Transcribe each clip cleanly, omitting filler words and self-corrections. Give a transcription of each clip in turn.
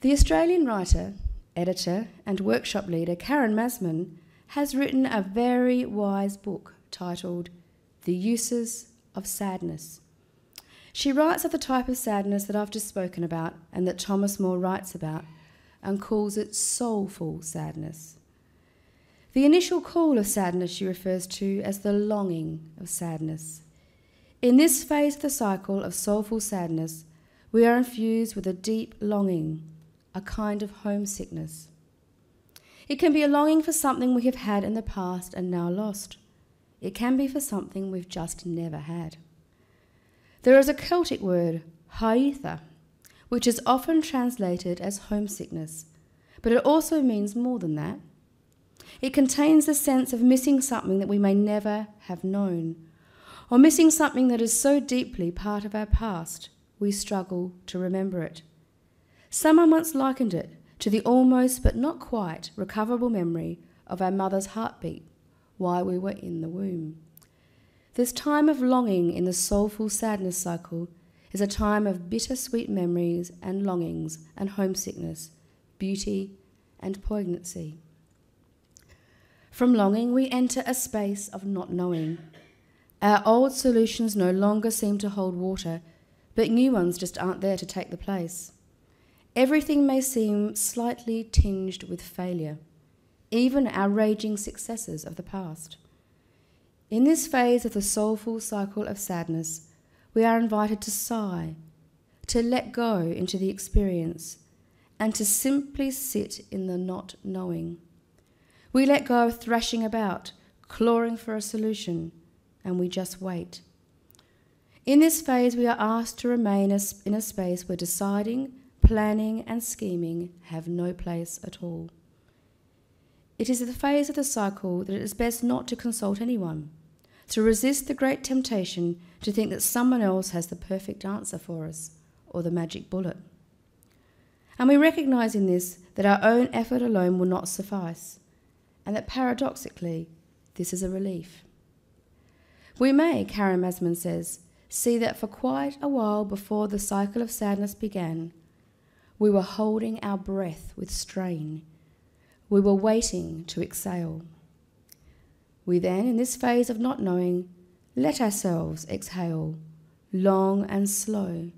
The Australian writer, editor and workshop leader Karen Masman has written a very wise book titled The Uses of Sadness. She writes of the type of sadness that I've just spoken about and that Thomas More writes about, and calls it soulful sadness. The initial call of sadness she refers to as the longing of sadness. In this phase of the cycle of soulful sadness, we are infused with a deep longing, a kind of homesickness. It can be a longing for something we have had in the past and now lost. It can be for something we've just never had. There is a Celtic word, haitha, which is often translated as homesickness, but it also means more than that. It contains the sense of missing something that we may never have known, or missing something that is so deeply part of our past we struggle to remember it. Someone once likened it to the almost but not quite recoverable memory of our mother's heartbeat while we were in the womb. This time of longing in the soulful sadness cycle is a time of bittersweet memories and longings and homesickness, beauty and poignancy. From longing, we enter a space of not knowing. Our old solutions no longer seem to hold water, but new ones just aren't there to take the place. Everything may seem slightly tinged with failure, even our raging successes of the past. In this phase of the soulful cycle of sadness, we are invited to sigh, to let go into the experience, and to simply sit in the not knowing. We let go of thrashing about, clawing for a solution, and we just wait. In this phase, we are asked to remain in a space where deciding, planning, and scheming have no place at all. It is the phase of the cycle that it is best not to consult anyone, to resist the great temptation to think that someone else has the perfect answer for us or the magic bullet. And we recognise in this that our own effort alone will not suffice, and that paradoxically, this is a relief. We may, Karen Masman says, see that for quite a while before the cycle of sadness began, we were holding our breath with strain. We were waiting to exhale. We then, in this phase of not knowing, let ourselves exhale, long and slow,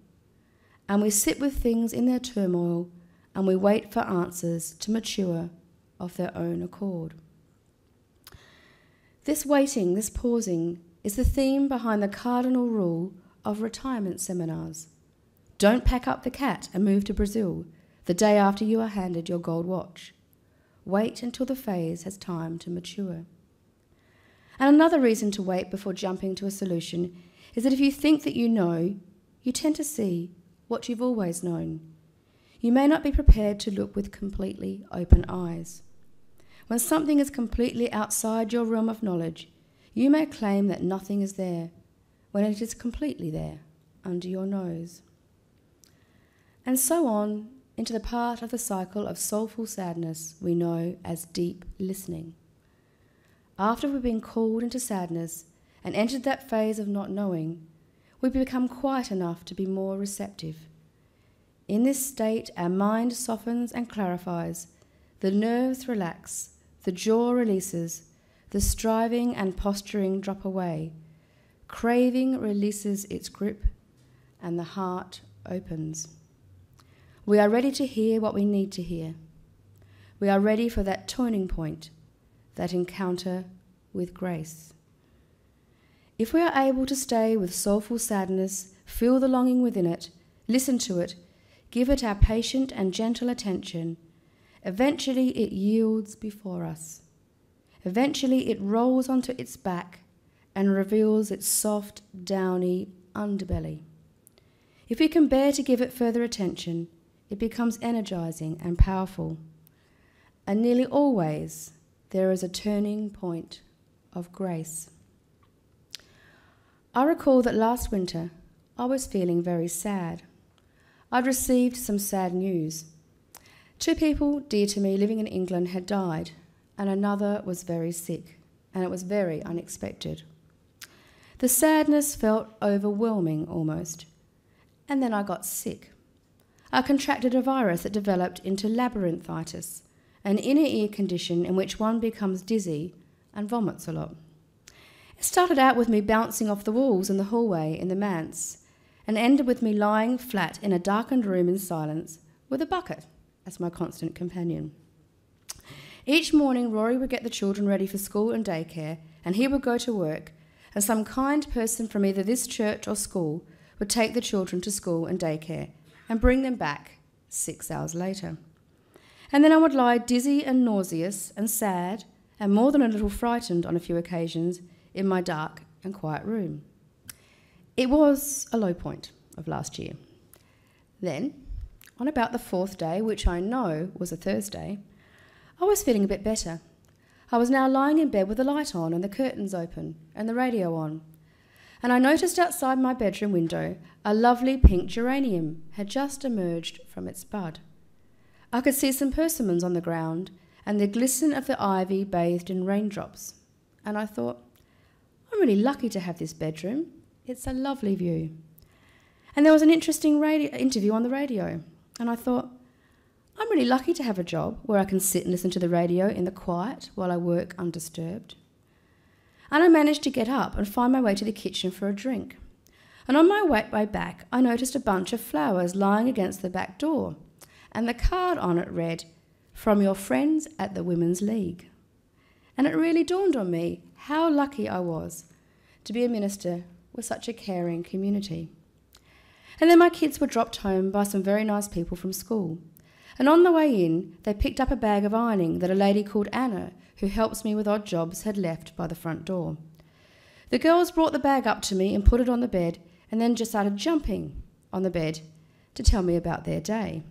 and we sit with things in their turmoil, and we wait for answers to mature of their own accord. This waiting, this pausing, is the theme behind the cardinal rule of retirement seminars. Don't pack up the cat and move to Brazil the day after you are handed your gold watch. Wait until the phase has time to mature. And another reason to wait before jumping to a solution is that if you think that you know, you tend to see what you've always known. You may not be prepared to look with completely open eyes. When something is completely outside your realm of knowledge, you may claim that nothing is there, when it is completely there, under your nose. And so on into the part of the cycle of soulful sadness we know as deep listening. After we've been called into sadness and entered that phase of not knowing, we become quiet enough to be more receptive. In this state, our mind softens and clarifies, the nerves relax, the jaw releases, the striving and posturing drop away, craving releases its grip, and the heart opens. We are ready to hear what we need to hear. We are ready for that turning point, that encounter with grace. If we are able to stay with soulful sadness, feel the longing within it, listen to it, give it our patient and gentle attention, eventually it yields before us. Eventually it rolls onto its back and reveals its soft, downy underbelly. If we can bear to give it further attention, it becomes energizing and powerful. And nearly always, there is a turning point of grace. I recall that last winter, I was feeling very sad. I'd received some sad news. 2 people dear to me living in England had died, and another was very sick, and it was very unexpected. The sadness felt overwhelming almost, and then I got sick. I contracted a virus that developed into labyrinthitis, an inner ear condition in which one becomes dizzy and vomits a lot. It started out with me bouncing off the walls in the hallway in the manse, and ended with me lying flat in a darkened room in silence with a bucket as my constant companion. Each morning, Rory would get the children ready for school and daycare, and he would go to work, and some kind person from either this church or school would take the children to school and daycare and bring them back 6 hours later. And then I would lie dizzy and nauseous and sad and more than a little frightened on a few occasions in my dark and quiet room. It was a low point of last year. Then, on about the 4th day, which I know was a Thursday, I was feeling a bit better. I was now lying in bed with the light on and the curtains open and the radio on. And I noticed outside my bedroom window a lovely pink geranium had just emerged from its bud. I could see some persimmons on the ground and the glisten of the ivy bathed in raindrops. And I thought, I'm really lucky to have this bedroom. It's a lovely view. And there was an interesting interview on the radio. And I thought, I'm really lucky to have a job where I can sit and listen to the radio in the quiet while I work undisturbed. And I managed to get up and find my way to the kitchen for a drink. And on my way back, I noticed a bunch of flowers lying against the back door. And the card on it read, "From your friends at the Women's League." And it really dawned on me how lucky I was to be a minister with such a caring community. And then my kids were dropped home by some very nice people from school. And on the way in, they picked up a bag of ironing that a lady called Anna, who helps me with odd jobs, had left by the front door. The girls brought the bag up to me and put it on the bed, and then just started jumping on the bed to tell me about their day.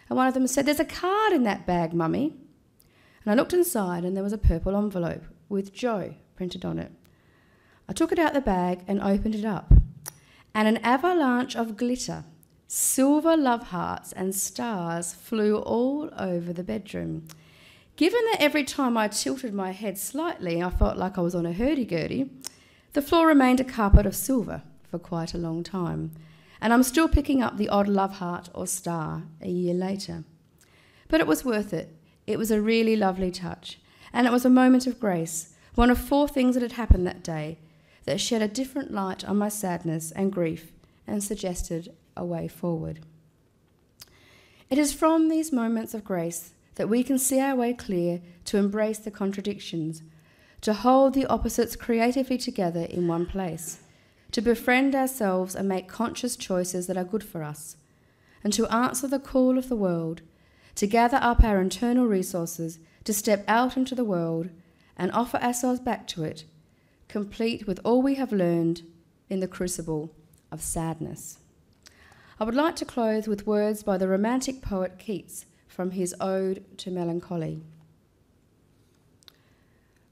And one of them said, "There's a card in that bag, Mummy." And I looked inside, and there was a purple envelope with Joe printed on it. I took it out the bag and opened it up, and an avalanche of glitter, silver love hearts and stars flew all over the bedroom. Given that every time I tilted my head slightly, I felt like I was on a hurdy-gurdy, the floor remained a carpet of silver for quite a long time, and I'm still picking up the odd love heart or star a year later. But it was worth it. It was a really lovely touch, and it was a moment of grace, one of 4 things that had happened that day that shed a different light on my sadness and grief and suggested a way forward. It is from these moments of grace that we can see our way clear to embrace the contradictions, to hold the opposites creatively together in one place, to befriend ourselves and make conscious choices that are good for us, and to answer the call of the world, to gather up our internal resources, to step out into the world and offer ourselves back to it, complete with all we have learned in the crucible of sadness. I would like to close with words by the romantic poet Keats from his Ode to Melancholy.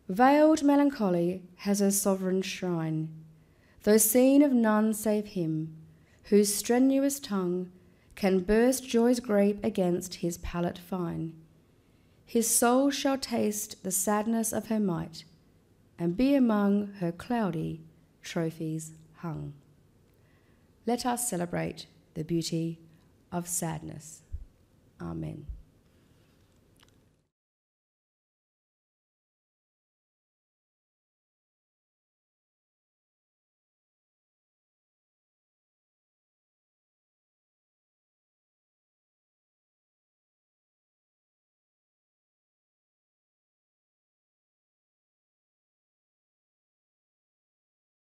Veiled melancholy has her sovereign shrine, though seen of none save him, whose strenuous tongue can burst joy's grape against his palate fine. His soul shall taste the sadness of her might, and be among her cloudy trophies hung. Let us celebrate the beauty of sadness. Amen.